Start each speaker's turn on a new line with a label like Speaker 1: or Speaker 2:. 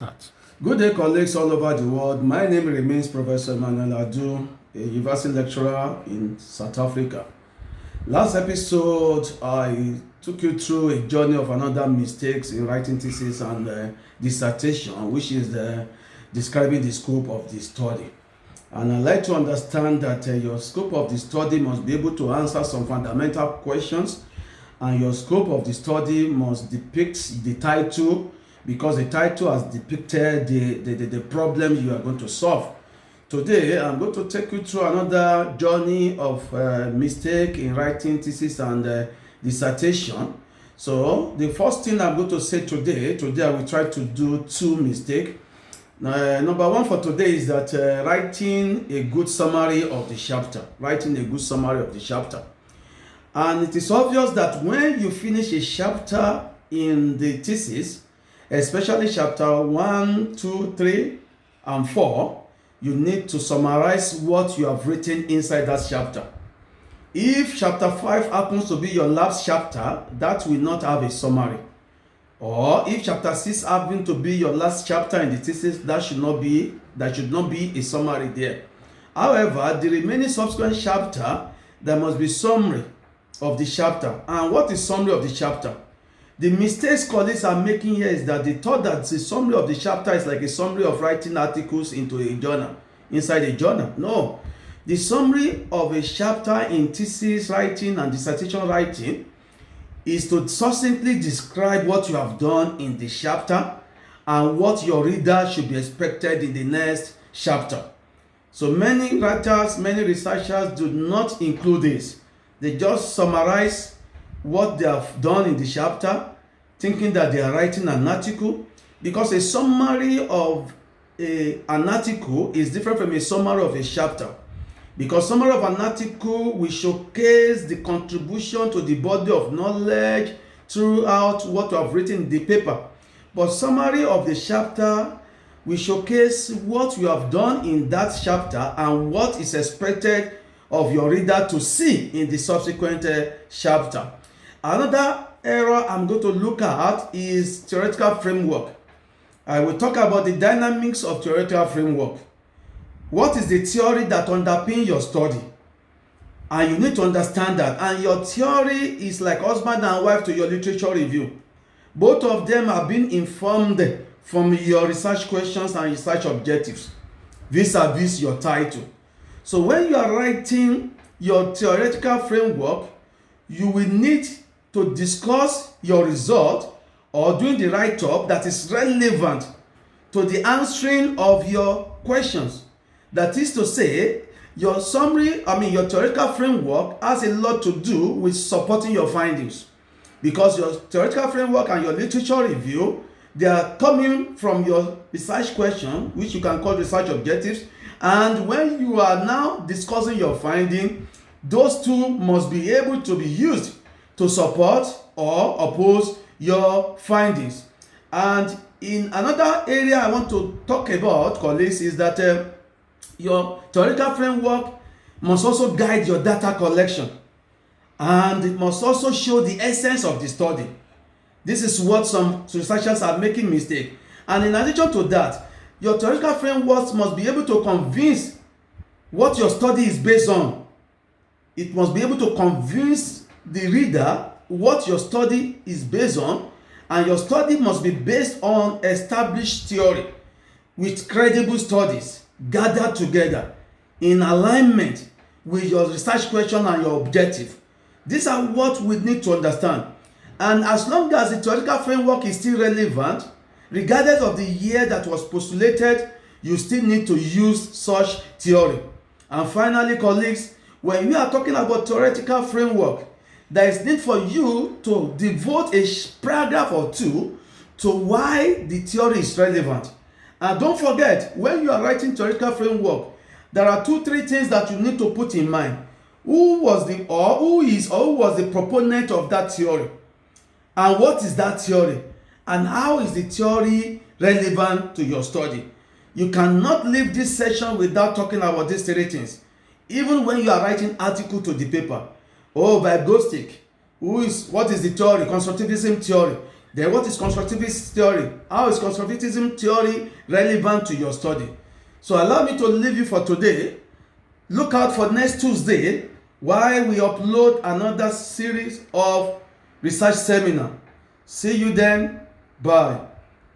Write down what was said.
Speaker 1: That.
Speaker 2: Good day, colleagues all over the world. My name remains Professor Emmanuel Adu, a university lecturer in South Africa. Last episode, I took you through a journey of another mistakes in writing thesis and dissertation, which is describing the scope of the study. And I'd like to understand that your scope of the study must be able to answer some fundamental questions, and your scope of the study must depict the title, because the title has depicted the problem you are going to solve. Today, I'm going to take you through another journey of mistake in writing thesis and dissertation. So, the first thing I'm going to say today I will try to do two mistakes. Number one for today is that writing a good summary of the chapter. And it is obvious that when you finish a chapter in the thesis, especially chapter 1, 2, 3, and 4, you need to summarize what you have written inside that chapter. If chapter 5 happens to be your last chapter, that will not have a summary. Or if chapter 6 happens to be your last chapter in the thesis, that should not be a summary there. However, the remaining subsequent chapter, there must be summary of the chapter. And what is summary of the chapter? The mistakes colleagues are making here is that they thought that the summary of the chapter is like a summary of writing articles into a journal, inside a journal. No. The summary of a chapter in thesis writing and dissertation writing is to succinctly describe what you have done in the chapter and what your reader should be expected in the next chapter. So many writers, many researchers do not include this. They just summarize what they have done in the chapter, thinking that they are writing an article, because a summary of an article is different from a summary of a chapter. Because summary of an article will showcase the contribution to the body of knowledge throughout what you have written in the paper. But summary of the chapter will showcase what you have done in that chapter and what is expected of your reader to see in the subsequent chapter. Another error I'm going to look at is theoretical framework. I will talk about the dynamics of theoretical framework. What is the theory that underpins your study? And you need to understand that. And your theory is like husband and wife to your literature review. Both of them are being informed from your research questions and research objectives, vis-a-vis your title. So when you are writing your theoretical framework, you will need to discuss your result or doing the write-up that is relevant to the answering of your questions. That is to say, your theoretical framework has a lot to do with supporting your findings. Because your theoretical framework and your literature review, they are coming from your research question, which you can call research objectives. And when you are now discussing your finding, those two must be able to be used to support or oppose your findings. And in another area I want to talk about, colleagues, is that your theoretical framework must also guide your data collection, and it must also show the essence of the study. This is what some researchers are making mistake. And in addition to that, your theoretical framework must be able to convince what your study is based on. It must be able to convince the reader what your study is based on, and your study must be based on established theory with credible studies gathered together in alignment with your research question and your objective. These are what we need to understand. And as long as the theoretical framework is still relevant, regardless of the year that was postulated, you still need to use such theory. And finally, colleagues, when we are talking about theoretical framework, there is need for you to devote a paragraph or two to why the theory is relevant. And don't forget, when you are writing theoretical framework, there are 2-3 things that you need to put in mind. Who was the proponent of that theory? And what is that theory? And how is the theory relevant to your study? You cannot leave this session without talking about these 3 things. Even when you are writing article to the paper. By Gostick, what is the theory? Constructivism theory. Then what is constructivist theory? How is constructivism theory relevant to your study? So allow me to leave you for today. Look out for next Tuesday while we upload another series of research seminar. See you then. Bye.